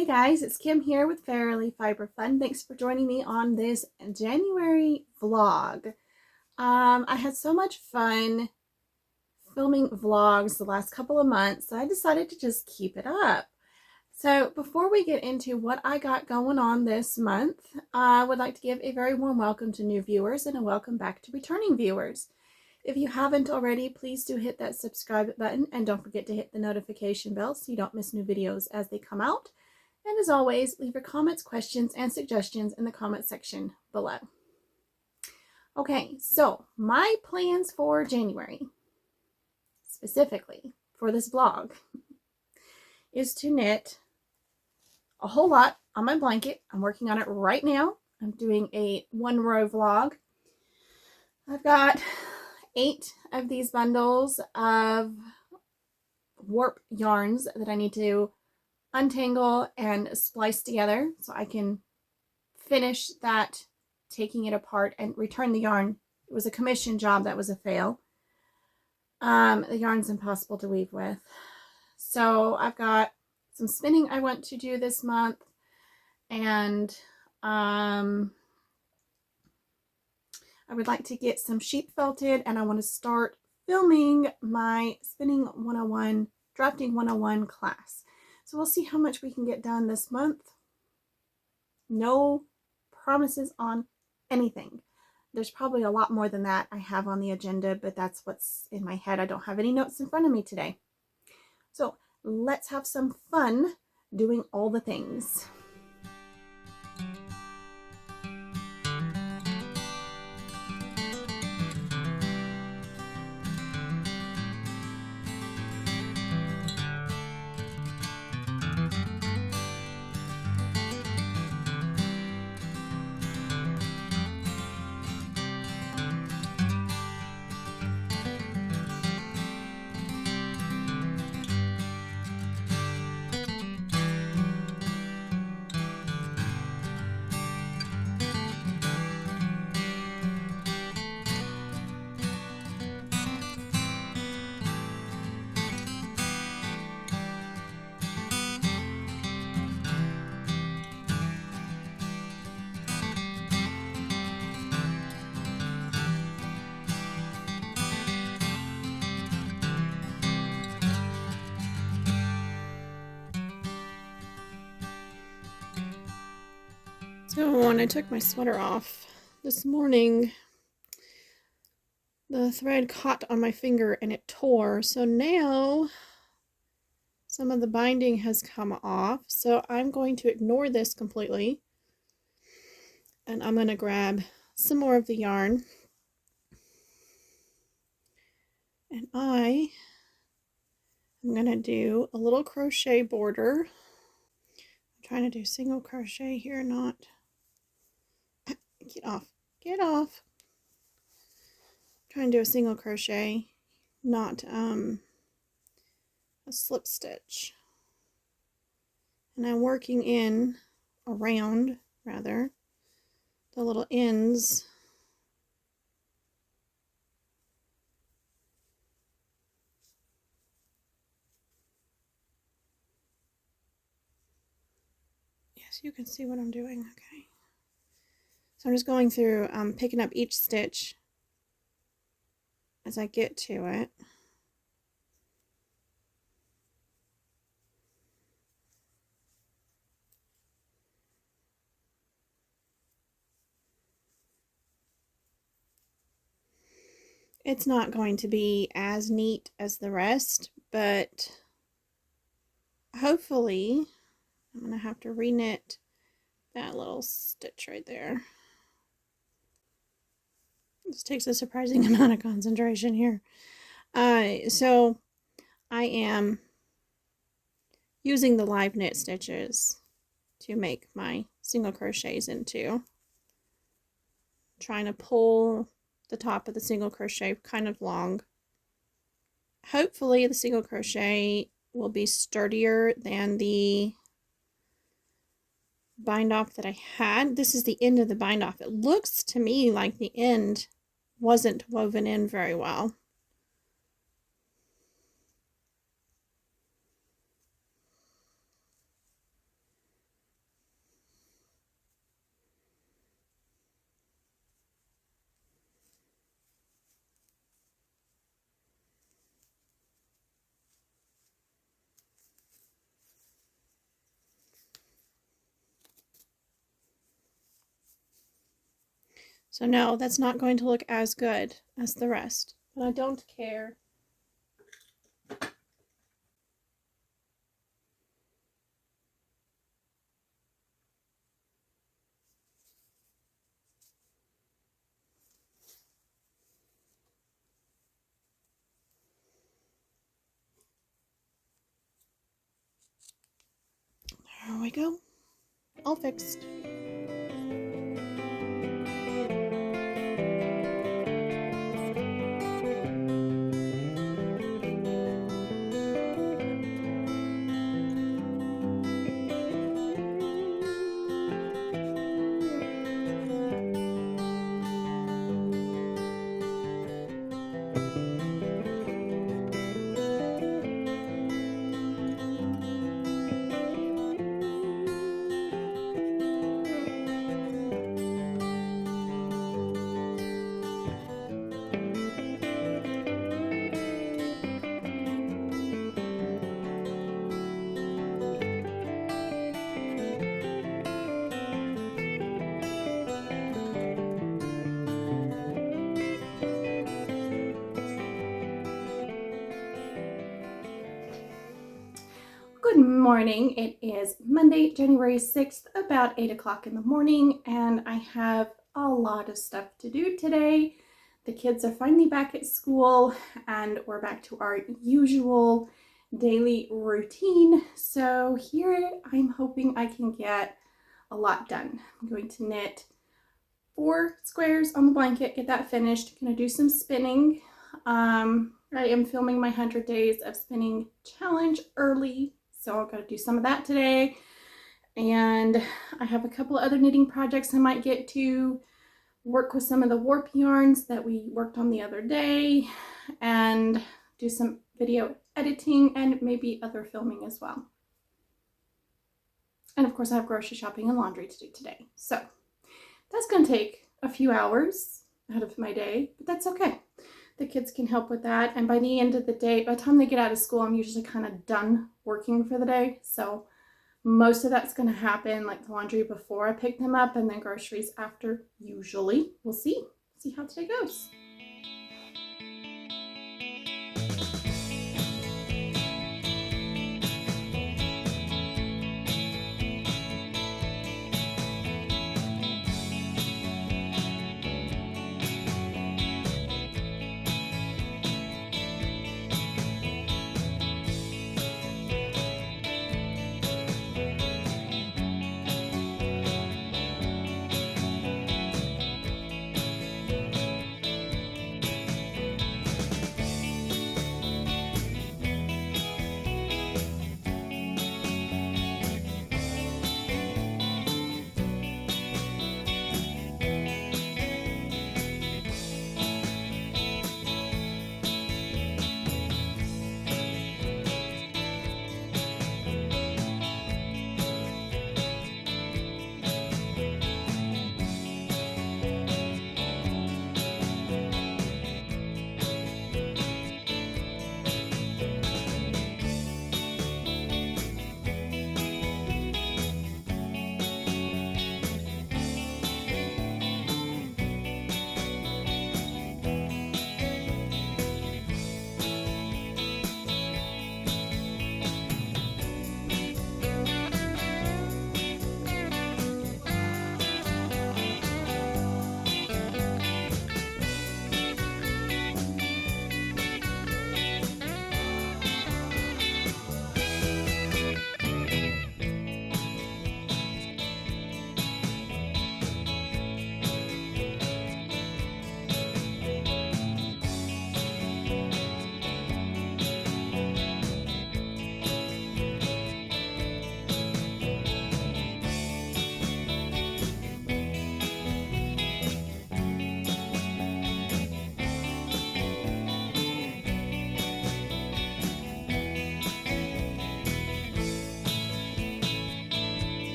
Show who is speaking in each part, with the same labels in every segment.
Speaker 1: Hey guys, it's Kim here with Fairily Fiber Fun. Thanks for joining me on this January vlog. I had so much fun filming vlogs the last couple of months, so I decided to just keep it up. So before we get into what I got going on this month, I would like to give a very warm welcome to new viewers and a welcome back to returning viewers. If you haven't already, please do hit that subscribe button and don't forget to hit the notification bell so you don't miss new videos as they come out. And as always, leave your comments, questions, and suggestions in the comment section below. Okay, so my plans for January, specifically for this vlog, is to knit a whole lot on my blanket. I'm working on it right now. I'm doing a one-row vlog. I've got 8 of these bundles of warp yarns that I need to untangle and splice together so I can finish that, taking it apart and return the yarn. It was a commission job that was a fail. The yarn's impossible to weave with. So I've got some spinning I want to do this month, and I would like to get some sheep felted, and I want to start filming my Spinning 101, Drafting 101 class. So we'll see how much we can get done this month. No promises on anything. There's probably a lot more than that I have on the agenda, but that's what's in my head. I don't have any notes in front of me today. So let's have some fun doing all the things. So when I took my sweater off this morning, the thread caught on my finger and it tore. So now some of the binding has come off. So I'm going to ignore this completely. And I'm going to grab some more of the yarn. And I am going to do a little crochet border. I'm trying to do single crochet here, not... Get off. Get off. Trying to do a single crochet, not a slip stitch. And I'm working in around, rather, the little ends. Yes, you can see what I'm doing. Okay. So I'm just going through, picking up each stitch as I get to it. It's not going to be as neat as the rest, but hopefully I'm going to have to re-knit that little stitch right there. This takes a surprising amount of concentration here. So I am using the live knit stitches to make my single crochets into. Trying to pull the top of the single crochet kind of long. Hopefully the single crochet will be sturdier than the bind off that I had. This is the end of the bind off. It looks to me like the end wasn't woven in very well. So no, that's not going to look as good as the rest, but I don't care. There we go. All fixed. Good morning. It is Monday, January 6th, about 8 o'clock in the morning, and I have a lot of stuff to do today. The kids are finally back at school, and we're back to our usual daily routine. So here I'm hoping I can get a lot done. I'm going to knit 4 squares on the blanket, get that finished. I'm going to do some spinning. I am filming my 100 days of spinning challenge early, so I've got to do some of that today. And I have a couple of other knitting projects I might get to, work with some of the warp yarns that we worked on the other day, and do some video editing and maybe other filming as well. And of course I have grocery shopping and laundry to do today. So that's going to take a few hours out of my day, but that's okay. The kids can help with that. And by the end of the day, by the time they get out of school, I'm usually kind of done working for the day. So most of that's going to happen, like the laundry before I pick them up, and then groceries after, usually. We'll see how today goes.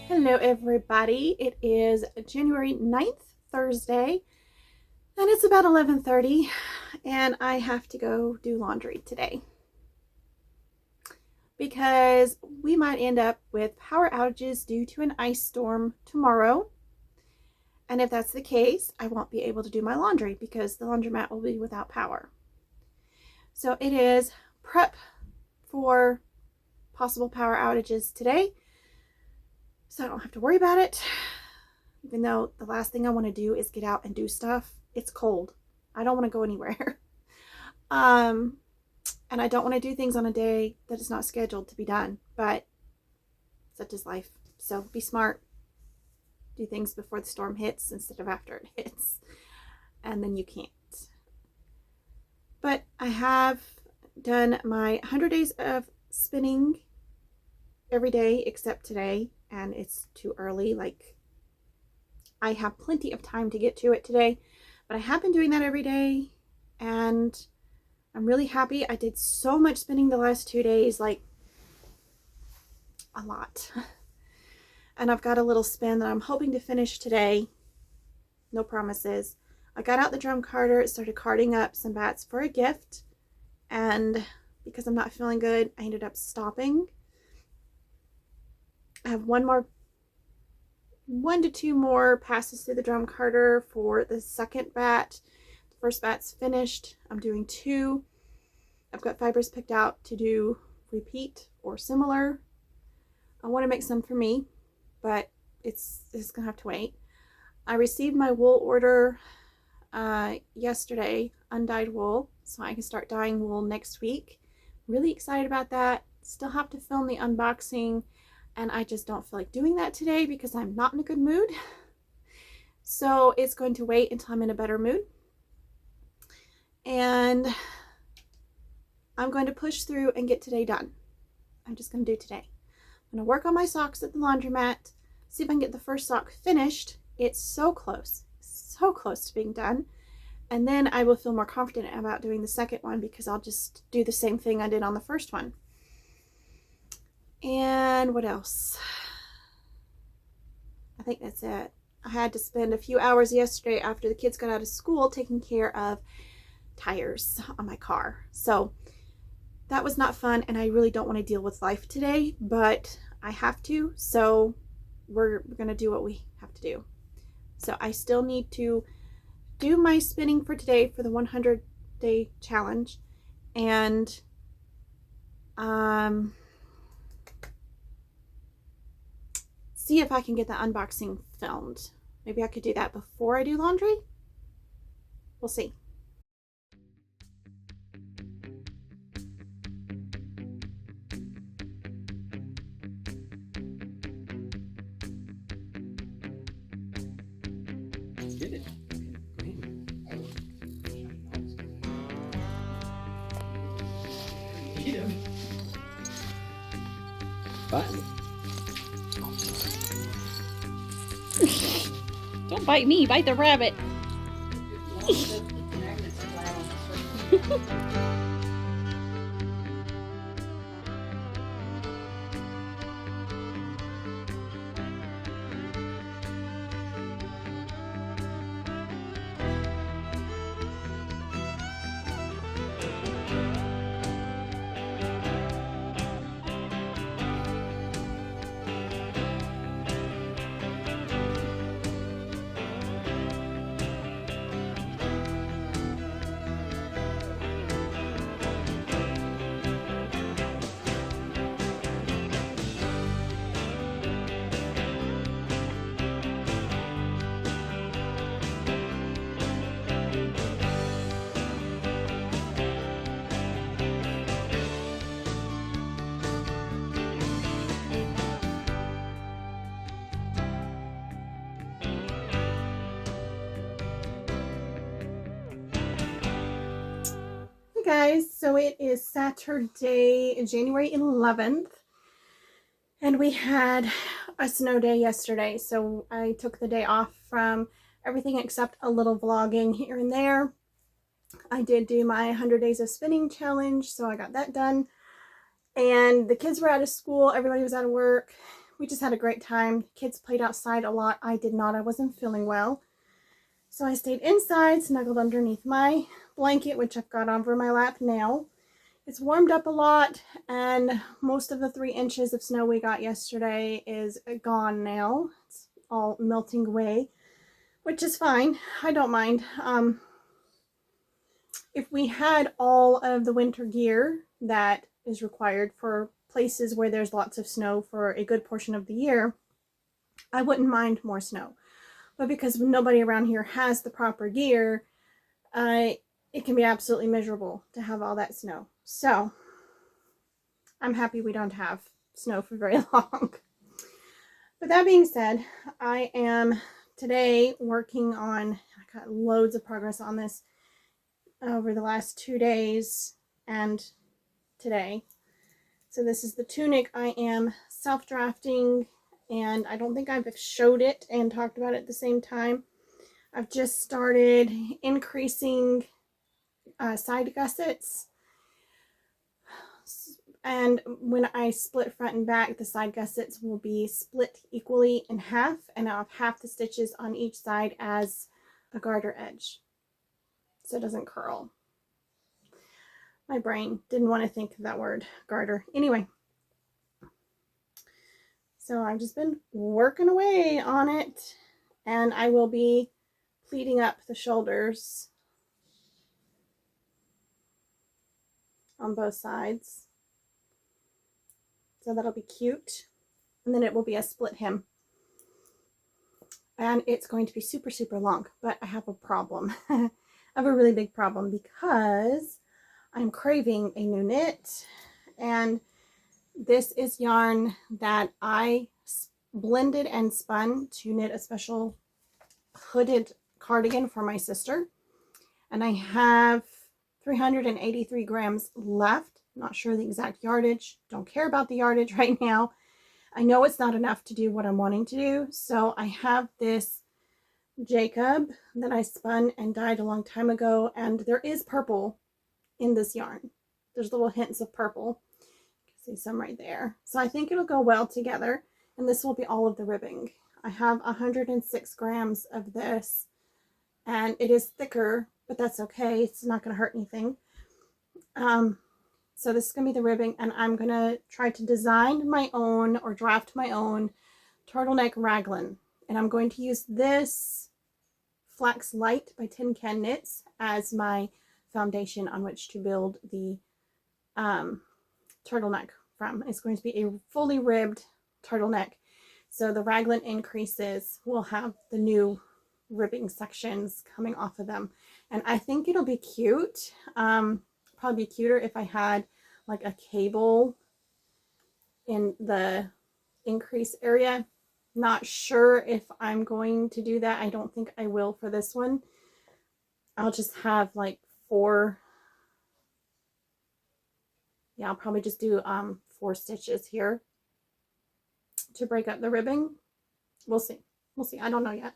Speaker 1: Hello everybody, it is January 9th, Thursday, and it's about 11:30, and I have to go do laundry today. because we might end up with power outages due to an ice storm tomorrow. And if that's the case, I won't be able to do my laundry because the laundromat will be without power. So it is prep for possible power outages today, so I don't have to worry about it. Even though the last thing I want to do is get out and do stuff. It's cold. I don't want to go anywhere. And I don't want to do things on a day that is not scheduled to be done, but such is life. So be smart. Do things before the storm hits instead of after it hits. And then you can't. But I have done my 100 days of spinning every day except today, and it's too early. Like, I have plenty of time to get to it today, but I have been doing that every day, and I'm really happy. I did so much spinning the last 2 days, like a lot. And I've got a little spin that I'm hoping to finish today. No promises. I got out the drum carder, started carding up some bats for a gift, and because I'm not feeling good, I ended up stopping. I have one to two more passes through the drum carder for the second bat. The first bat's finished. I'm doing 2. I've got fibers picked out to do repeat or similar. I want to make some for me, but it's gonna have to wait. I received my wool order yesterday, undyed wool, so I can start dyeing wool next week. Really excited about that. Still have to film the unboxing, and I just don't feel like doing that today because I'm not in a good mood. So it's going to wait until I'm in a better mood. And I'm going to push through and get today done. I'm just going to do today. I'm going to work on my socks at the laundromat, see if I can get the first sock finished. It's so close to being done. And then I will feel more confident about doing the second one because I'll just do the same thing I did on the first one. And what else? I think that's it. I had to spend a few hours yesterday after the kids got out of school taking care of tires on my car. So that was not fun, and I really don't want to deal with life today, but I have to, so we're going to do what we have to do. So I still need to do my spinning for today for the 100-day challenge, and see if I can get the unboxing filmed. Maybe I could do that before I do laundry. We'll see.
Speaker 2: Get it. Eat him. Button.
Speaker 1: Don't bite me, bite the rabbit. Guys, so it is Saturday, January 11th, and we had a snow day yesterday, so I took the day off from everything except a little vlogging here and there. I did do my 100 days of spinning challenge, so I got that done, and the kids were out of school, everybody was out of work. We just had a great time. Kids played outside a lot. I did not. I wasn't feeling well. So I stayed inside, snuggled underneath my blanket, which I've got over my lap now. It's warmed up a lot, and most of the 3 inches of snow we got yesterday is gone now. It's all melting away, which is fine. I don't mind. If we had all of the winter gear that is required for places where there's lots of snow for a good portion of the year, I wouldn't mind more snow. But because nobody around here has the proper gear, it can be absolutely miserable to have all that snow. So I'm happy we don't have snow for very long. But that being said, I am today working on, I got loads of progress on this over the last 2 days and today. So this is the tunic I am self-drafting, and I don't think I've showed it and talked about it at the same time. I've just started increasing side gussets, and when I split front and back, the side gussets will be split equally in half, and I'll have half the stitches on each side as a garter edge so it doesn't curl. My brain didn't want to think of that word, garter. Anyway, so I've just been working away on it, and I will be pleating up the shoulders on both sides. So that'll be cute. And then it will be a split hem. And it's going to be super, super long, but I have a problem. I have a really big problem because I'm craving a new knit, and this is yarn that I blended and spun to knit a special hooded cardigan for my sister, and I have 383 grams left. Not sure the exact yardage, don't care about the yardage right now. I know it's not enough to do what I'm wanting to do, so I have this Jacob that I spun and dyed a long time ago, and there is purple in this yarn. There's little hints of purple. You can see some right there. So I think it'll go well together, and this will be all of the ribbing. I have 106 grams of this, and it is thicker, but that's okay. It's not going to hurt anything. So this is going to be the ribbing, and I'm going to try to design my own or draft my own turtleneck raglan. And I'm going to use this Flax Light by Tin Can Knits as my foundation on which to build the turtleneck from. It's going to be a fully ribbed turtleneck. So the raglan increases will have the new ribbing sections coming off of them. And I think it'll be cute. Probably be cuter if I had like a cable in the increase area. Not sure if I'm going to do that. I don't think I will for this one. I'll just have like 4. Yeah, I'll probably just do 4 stitches here to break up the ribbing. We'll see. We'll see. I don't know yet.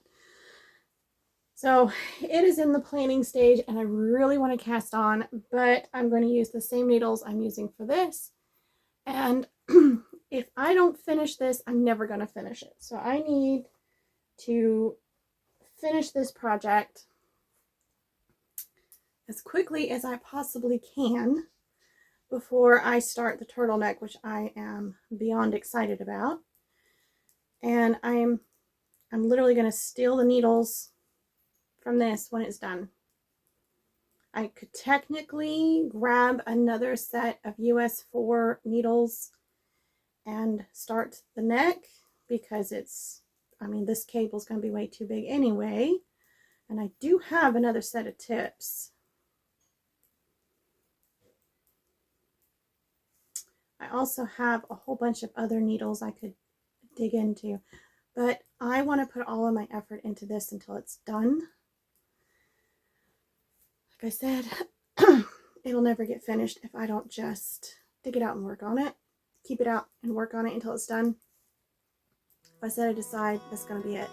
Speaker 1: So it is in the planning stage, and I really want to cast on, but I'm going to use the same needles I'm using for this. And if I don't finish this, I'm never going to finish it. So I need to finish this project as quickly as I possibly can before I start the turtleneck, which I am beyond excited about. And I'm literally going to steal the needles from this when it's done. I could technically grab another set of US 4 needles and start the neck, because it's, I mean, this cable's going to be way too big anyway. And I do have another set of tips. I also have a whole bunch of other needles I could dig into, but I want to put all of my effort into this until it's done. Like I said, it'll never get finished if I don't just dig it out and work on it. Keep it out and work on it until it's done. If I set it aside, that's going to be it.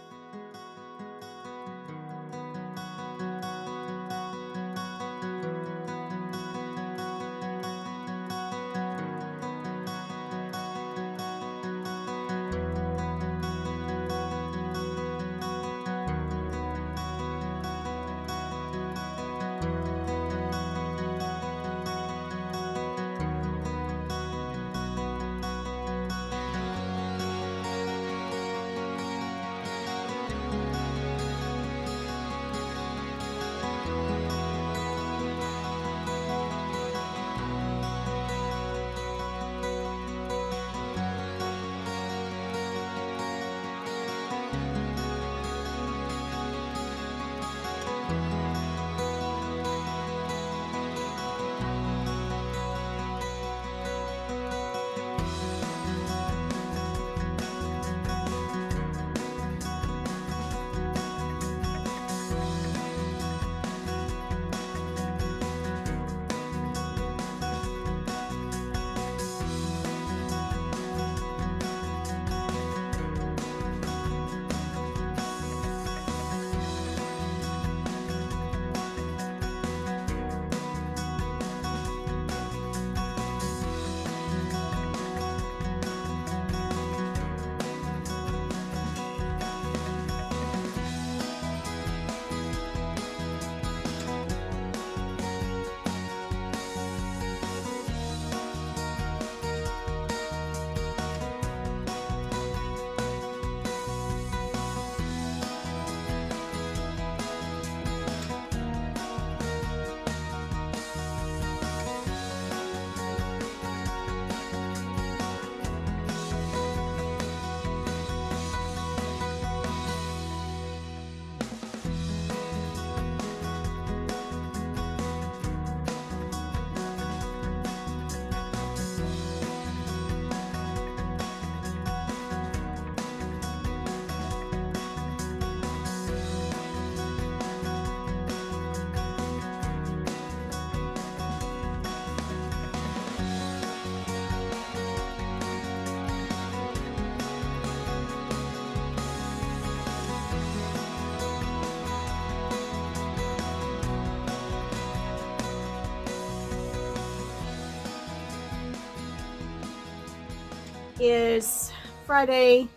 Speaker 1: is Friday,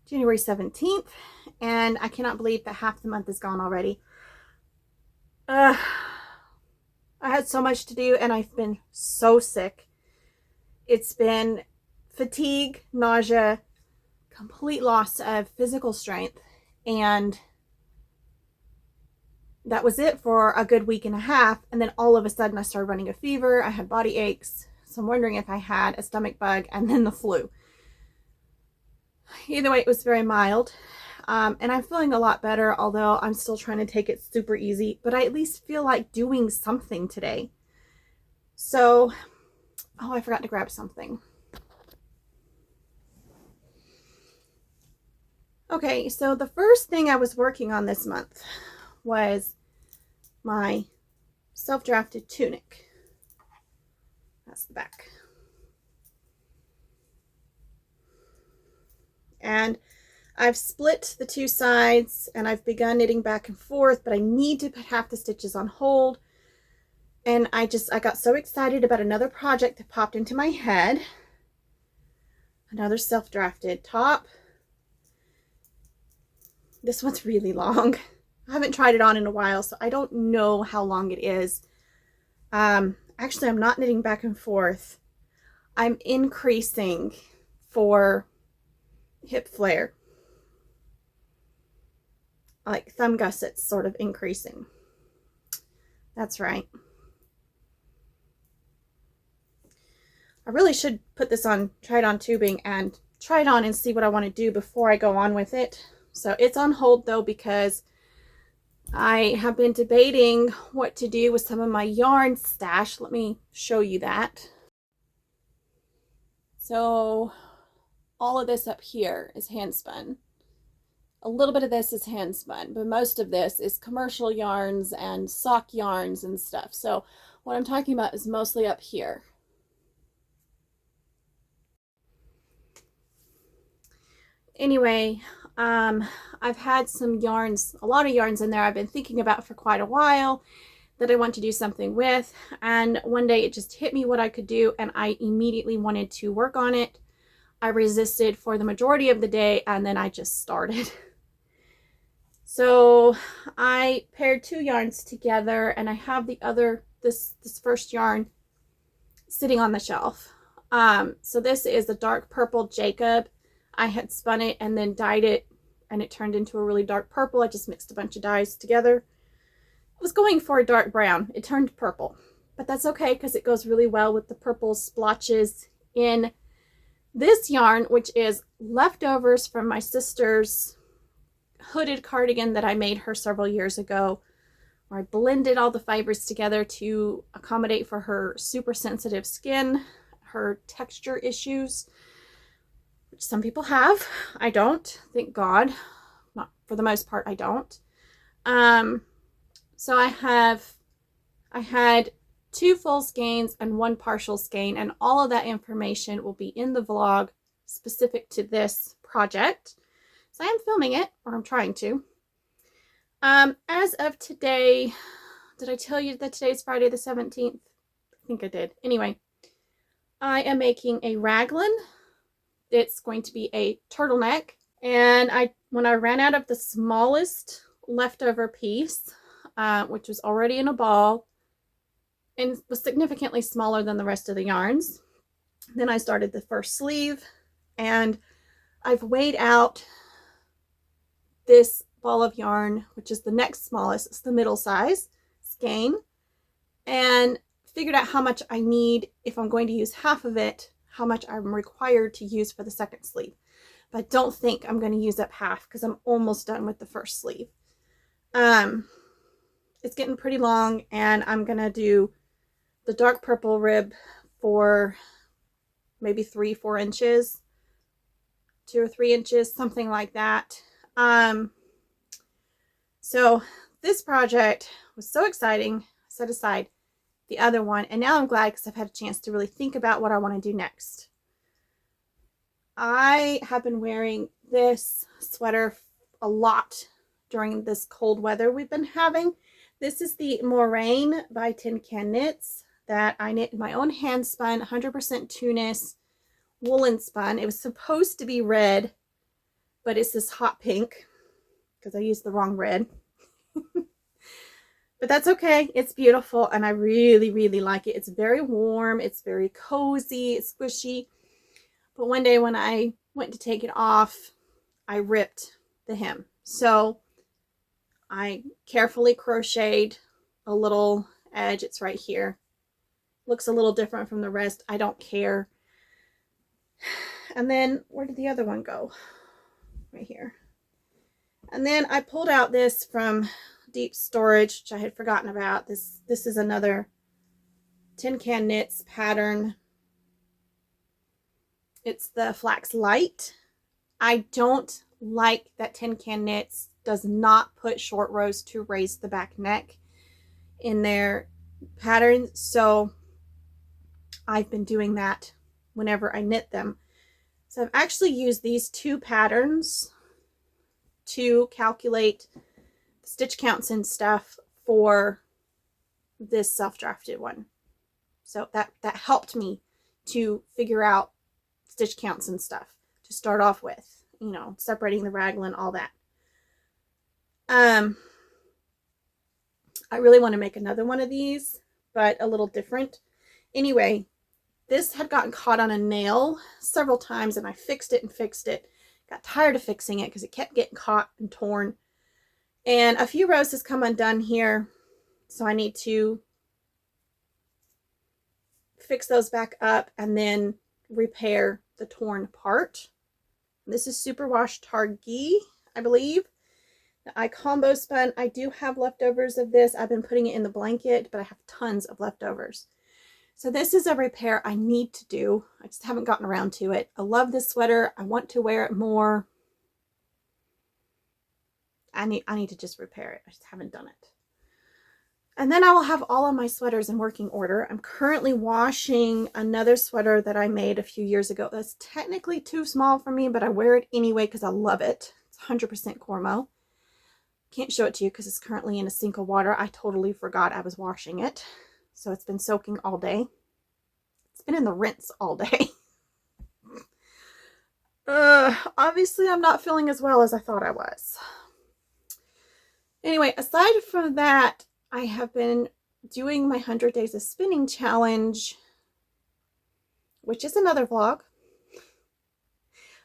Speaker 1: January 17th, and I cannot believe that half the month is gone already. I had so much to do, and I've been so sick. It's been fatigue, nausea, complete loss of physical strength, and that was it for a good week and a half. And then all of a sudden I started running a fever. I had body aches. So I'm wondering if I had a stomach bug and then the flu. Either way, it was very mild. And I'm feeling a lot better, although I'm still trying to take it super easy. But I at least feel like doing something today. So, oh, I forgot to grab something. Okay, so the first thing I was working on this month was my self-drafted tunic. That's the back. And I've split the two sides and I've begun knitting back and forth, but I need to put half the stitches on hold. And I got so excited about another project that popped into my head. Another self-drafted top. This one's really long. I haven't tried it on in a while, so I don't know how long it is. Actually, I'm not knitting back and forth. I'm increasing for hip flare. Like thumb gussets, sort of increasing. That's right. I really should put this on, try it on tubing and try it on and see what I want to do before I go on with it. So it's on hold though, because I have been debating what to do with some of my yarn stash. Let me show you that. So all of this up here is hand spun. A little bit of this is hand spun, but most of this is commercial yarns and sock yarns and stuff. So what I'm talking about is mostly up here. Anyway, I've had some yarns, a lot of yarns in there I've been thinking about for quite a while that I want to do something with. And one day it just hit me what I could do, and I immediately wanted to work on it. I resisted for the majority of the day, and then I just started. So I paired two yarns together, and I have the other, this first yarn sitting on the shelf. So this is a dark purple Jacob. I had spun it and then dyed it, and it turned into a really dark purple. I just mixed a bunch of dyes together. I was going for a dark brown. It turned purple, but that's okay because it goes really well with the purple splotches in this yarn, which is leftovers from my sister's hooded cardigan that I made her several years ago, where I blended all the fibers together to accommodate for her super sensitive skin, her texture issues, which some people have. I don't, thank God. Not for the most part, I don't. So I had 2 full skeins and 1 partial skein, and all of that information will be in the vlog specific to this project. So I am filming it, or I'm trying to. As of today, did I tell you that today's Friday the 17th? I think I did. Anyway, I am making a raglan. It's going to be a turtleneck. And when I ran out of the smallest leftover piece, which was already in a ball and was significantly smaller than the rest of the yarns, then I started the first sleeve, and I've weighed out this ball of yarn, which is the next smallest. It's the middle size skein, and figured out how much I need if I'm going to use half of it, how much I'm required to use for the second sleeve. But I don't think I'm going to use up half because I'm almost done with the first sleeve. It's getting pretty long, and I'm going to do the dark purple rib for maybe 3-4 inches, 2 or 3 inches, something like that. So this project was so exciting. I set aside the other one, and now I'm glad because I've had a chance to really think about what I want to do next. I have been wearing this sweater a lot during this cold weather we've been having. This is the Moraine by Tin Can Knits that I knit in my own hand spun 100% Tunis woolen spun. It was supposed to be red, but it's this hot pink because I used the wrong red. But that's okay. It's beautiful, and I really, really like it. It's very warm. It's very cozy. It's squishy. But one day when I went to take it off, I ripped the hem. So I carefully crocheted a little edge. It's right here. Looks a little different from the rest. I don't care. And then where did the other one go? Right here. And then I pulled out this from deep storage, which I had forgotten about. This is another Tin Can Knits pattern. It's the Flax Light. I don't like that Tin Can Knits does not put short rows to raise the back neck in their patterns, so I've been doing that whenever I knit them. So I've actually used these two patterns to calculate stitch counts and stuff for this self-drafted one. So that helped me to figure out stitch counts and stuff to start off with, you know, separating the raglan, all that. I really want to make another one of these, but a little different. Anyway, this had gotten caught on a nail several times, and I fixed it and fixed it. Got tired of fixing it because it kept getting caught and torn. And a few rows has come undone here, so I need to fix those back up and then repair the torn part. This is Superwash Targhee, I believe. I combo spun. I do have leftovers of this. I've been putting it in the blanket, but I have tons of leftovers. So this is a repair I need to do. I just haven't gotten around to it. I love this sweater. I want to wear it more. I need to just repair it. I just haven't done it. And then I will have all of my sweaters in working order. I'm currently washing another sweater that I made a few years ago. That's technically too small for me, but I wear it anyway because I love it. It's 100% Cormo. Can't show it to you because it's currently in a sink of water. I totally forgot I was washing it. So it's been soaking all day. It's been in the rinse all day. Obviously I'm not feeling as well as I thought I was. Anyway, aside from that, I have been doing my 100 Days of Spinning Challenge, which is another vlog.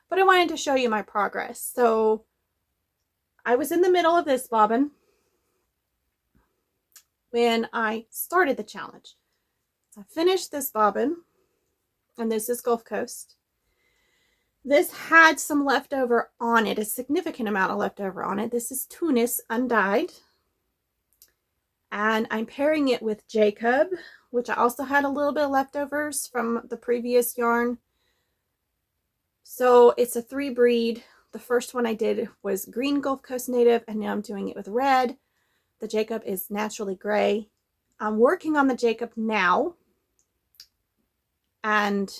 Speaker 1: But I wanted to show you my progress. So I was in the middle of this bobbin when I started the challenge. So I finished this bobbin, and this is Gulf Coast. This had some leftover on it, a significant amount of leftover on it. This is Tunis undyed. And I'm pairing it with Jacob, which I also had a little bit of leftovers from the previous yarn. So it's a 3-breed. The first one I did was green Gulf Coast native, and now I'm doing it with red. The Jacob is naturally gray. I'm working on the Jacob now, and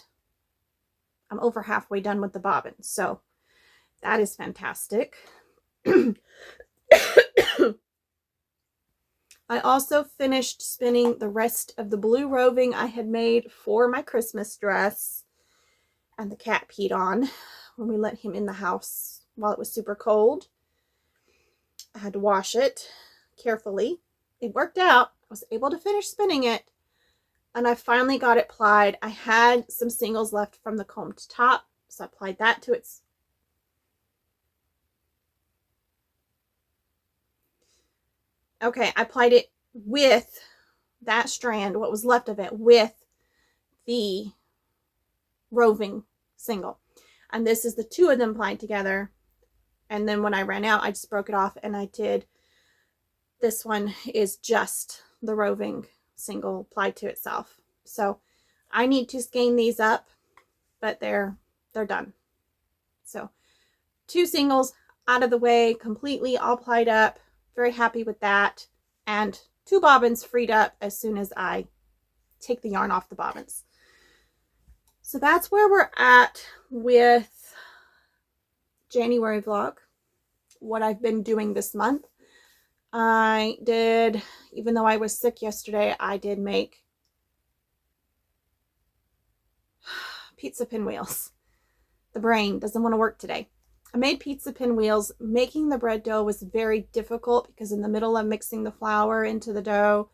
Speaker 1: I'm over halfway done with the bobbin, so that is fantastic. I also finished spinning the rest of the blue roving I had made for my Christmas dress, and the cat peed on when we let him in the house while it was super cold. I had to wash it carefully. It worked out. I was able to finish spinning it, and I finally got it plied. I had some singles left from the combed top, so I applied that to its okay, I applied it with that strand, what was left of it, with the roving single. And this is the two of them applied together. And then when I ran out, I just broke it off, and I did, this one is just the roving single applied to itself. So I need to skein these up, but they're done. So 2 singles out of the way, completely all plied up. Very happy with that, and 2 bobbins freed up as soon as I take the yarn off the bobbins. So that's where we're at with January vlog, what I've been doing this month. I did, even though I was sick yesterday, I did make pizza pinwheels. The brain doesn't want to work today. I made pizza pinwheels. Making the bread dough was very difficult because in the middle of mixing the flour into the dough,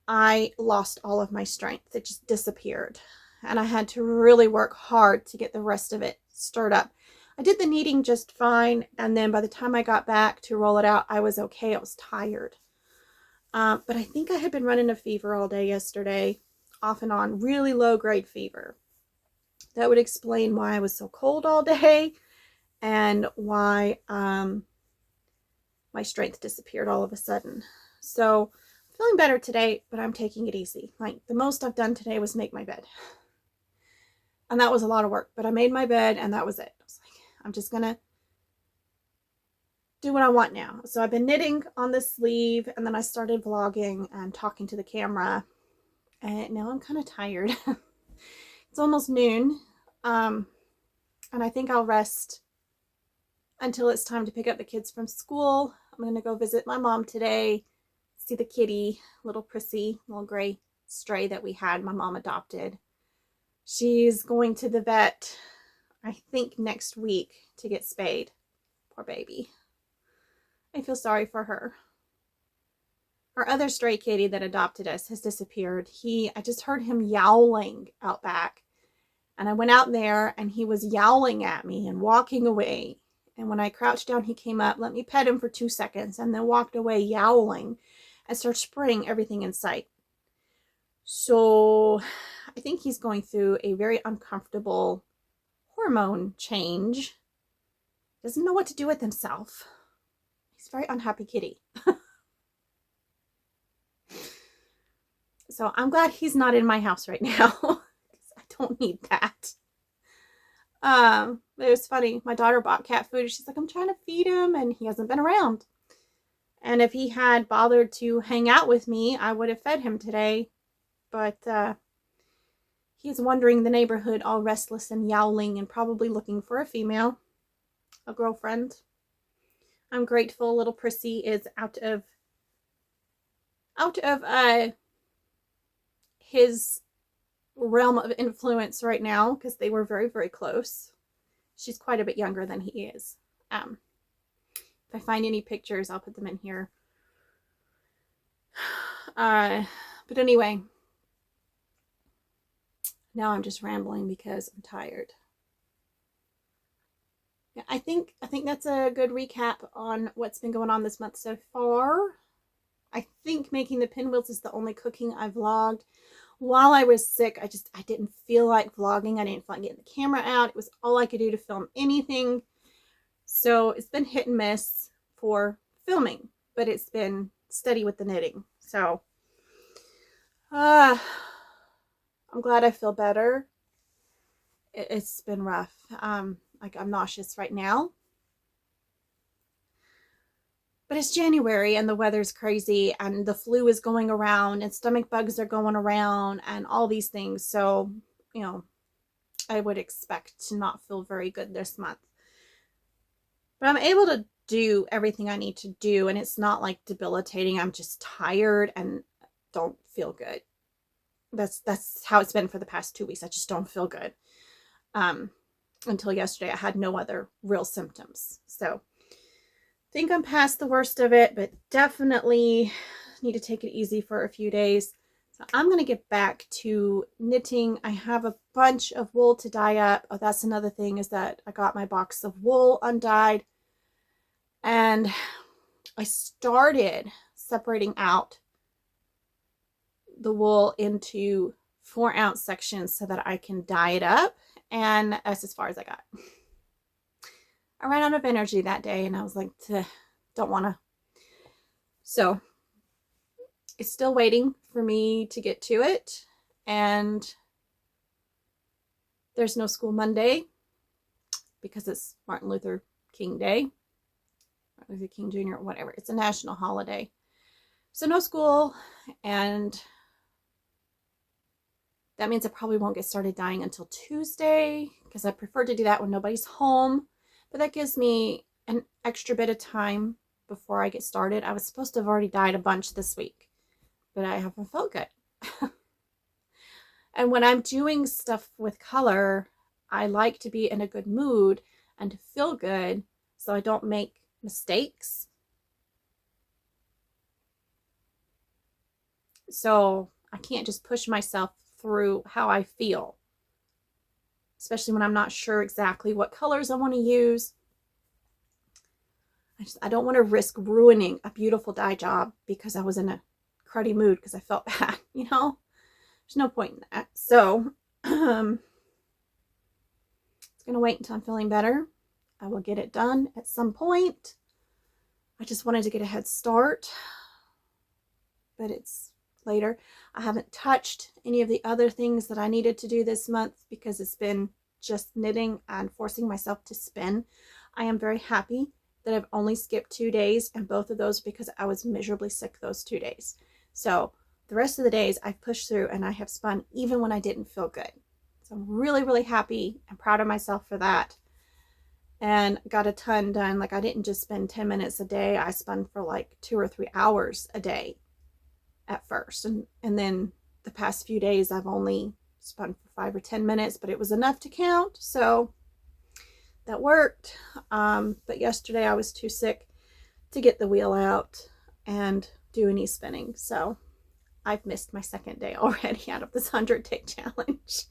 Speaker 1: I lost all of my strength. It just disappeared. And I had to really work hard to get the rest of it stirred up. I did the kneading just fine. And then by the time I got back to roll it out, I was okay. I was tired. But I think I had been running a fever all day yesterday, off and on, really low grade fever. That would explain why I was so cold all day and why my strength disappeared all of a sudden. So I'm feeling better today, but I'm taking it easy. Like the most I've done today was make my bed. And that was a lot of work, but I made my bed and that was it. I was like, I'm just going to do what I want now. So I've been knitting on the sleeve and then I started vlogging and talking to the camera. And now I'm kind of tired. It's almost noon. And I think I'll rest until it's time to pick up the kids from school. I'm going to go visit my mom today, see the kitty, little prissy, little gray stray that we had, my mom adopted. She's going to the vet, I think next week, to get spayed. Poor baby. I feel sorry for her. Our other stray kitty that adopted us has disappeared. I just heard him yowling out back. And I went out there and he was yowling at me and walking away. And when I crouched down, he came up, let me pet him for 2 seconds, and then walked away yowling and started spraying everything in sight. So I think he's going through a very uncomfortable hormone change. Doesn't know what to do with himself. He's a very unhappy kitty. So I'm glad he's not in my house right now. I don't need that. It was funny. My daughter bought cat food. She's like, I'm trying to feed him, and he hasn't been around. And if he had bothered to hang out with me, I would have fed him today. But he's wandering the neighborhood all restless and yowling and probably looking for a female, a girlfriend. I'm grateful little Prissy is out of his realm of influence right now because they were very, very close. She's quite a bit younger than he is. If I find any pictures, I'll put them in here. But anyway, now I'm just rambling because I'm tired. Yeah, I think that's a good recap on what's been going on this month so far. I think making the pinwheels is the only cooking I vlogged. While I was sick, I didn't feel like vlogging. I didn't feel like getting the camera out. It was all I could do to film anything. So it's been hit and miss for filming, but it's been steady with the knitting. So I'm glad I feel better. It's been rough. Like I'm nauseous right now. But it's January and the weather's crazy and the flu is going around and stomach bugs are going around and all these things. So, you know, I would expect to not feel very good this month. But I'm able to do everything I need to do and it's not like debilitating. I'm just tired and don't feel good. That's how it's been for the past 2 weeks. I just don't feel good. Until yesterday, I had no other real symptoms. So I think I'm past the worst of it, but definitely need to take it easy for a few days. So I'm going to get back to knitting. I have a bunch of wool to dye up. Oh, that's another thing is that I got my box of wool undyed and I started separating out the wool into 4-ounce sections so that I can dye it up. And that's as far as I got. I ran out of energy that day and I was like, don't want to. So it's still waiting for me to get to it. And there's no school Monday because it's Martin Luther King Day. Martin Luther King Jr. or whatever. It's a national holiday. So no school. And that means I probably won't get started dyeing until Tuesday because I prefer to do that when nobody's home. But that gives me an extra bit of time before I get started. I was supposed to have already dyed a bunch this week, but I haven't felt good. And when I'm doing stuff with color, I like to be in a good mood and to feel good so I don't make mistakes. So I can't just push myself through how I feel, especially when I'm not sure exactly what colors I want to use. I don't want to risk ruining a beautiful dye job because I was in a cruddy mood because I felt bad, you know? There's no point in that. So it's going to wait until I'm feeling better. I will get it done at some point. I just wanted to get a head start, but it's later. I haven't touched any of the other things that I needed to do this month because it's been just knitting and forcing myself to spin. I am very happy that I've only skipped 2 days, and both of those because I was miserably sick those 2 days. So the rest of the days I've pushed through and I have spun even when I didn't feel good. So I'm really, really happy and proud of myself for that. And got a ton done. Like, I didn't just spend 10 minutes a day. I spun for like 2 or 3 hours a day at first. And then the past few days I've only spun for 5 or 10 minutes, but it was enough to count. So that worked. But yesterday I was too sick to get the wheel out and do any spinning. So I've missed my second day already out of this 100-day challenge.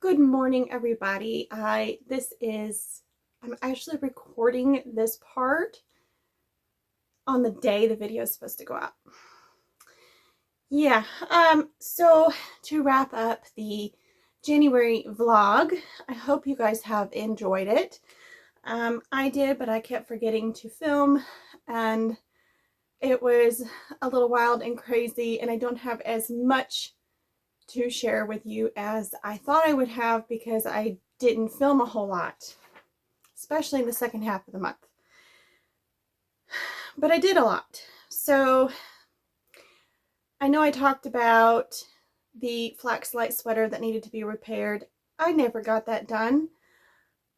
Speaker 1: Good morning, everybody. I'm actually recording this part on the day the video is supposed to go out. Yeah, so to wrap up the January vlog, I hope you guys have enjoyed it. I did, but I kept forgetting to film, and it was a little wild and crazy, and I don't have as much to share with you as I thought I would have because I didn't film a whole lot, especially in the second half of the month. But I did a lot. So I know I talked about the flax light sweater that needed to be repaired. I never got that done.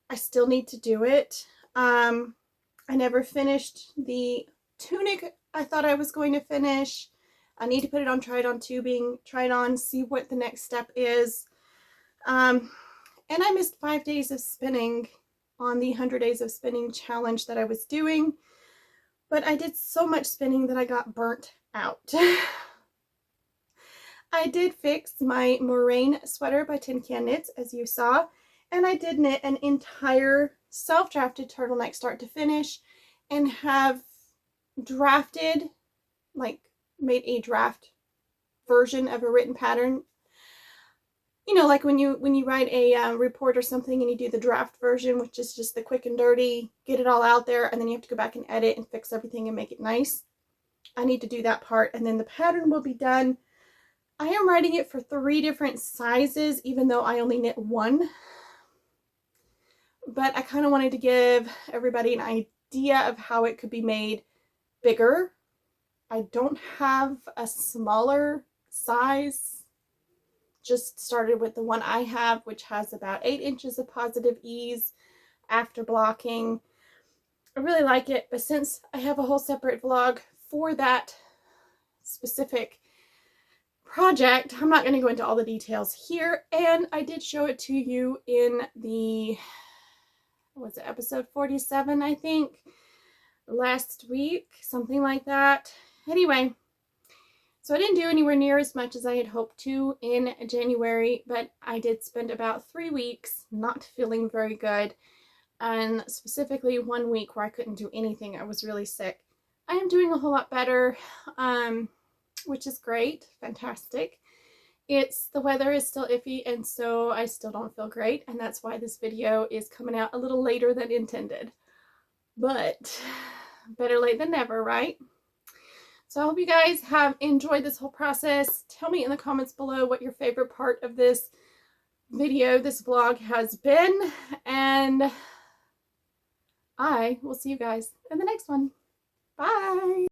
Speaker 1: I still need to do it. I never finished the tunic I thought I was going to finish. I need to put it on, try it on tubing, try it on, see what the next step is. And I missed 5 days of spinning on the 100 days of spinning challenge that I was doing. But I did so much spinning that I got burnt out. I did fix my Moraine sweater by Tin Can Knits, as you saw. And I did knit an entire self-drafted turtleneck start to finish and have drafted, like, made a draft version of a written pattern. You know, like when you write a report or something and you do the draft version, which is just the quick and dirty, get it all out there, and then you have to go back and edit and fix everything and make it nice. I need to do that part, and then the pattern will be done. I am writing it for 3 different sizes, even though I only knit one. But I kind of wanted to give everybody an idea of how it could be made bigger. I don't have a smaller size, just started with the one I have, which has about 8 inches of positive ease after blocking. I really like it, but since I have a whole separate vlog for that specific project, I'm not going to go into all the details here, and I did show it to you in the, was it episode 47, I think, last week, something like that. Anyway, so I didn't do anywhere near as much as I had hoped to in January, but I did spend about 3 weeks not feeling very good, and specifically 1 week where I couldn't do anything. I was really sick. I am doing a whole lot better, which is great, fantastic. The weather is still iffy, and so I still don't feel great, and that's why this video is coming out a little later than intended. But better late than never, right? So I hope you guys have enjoyed this whole process. Tell me in the comments below what your favorite part of this video, this vlog has been. And I will see you guys in the next one. Bye!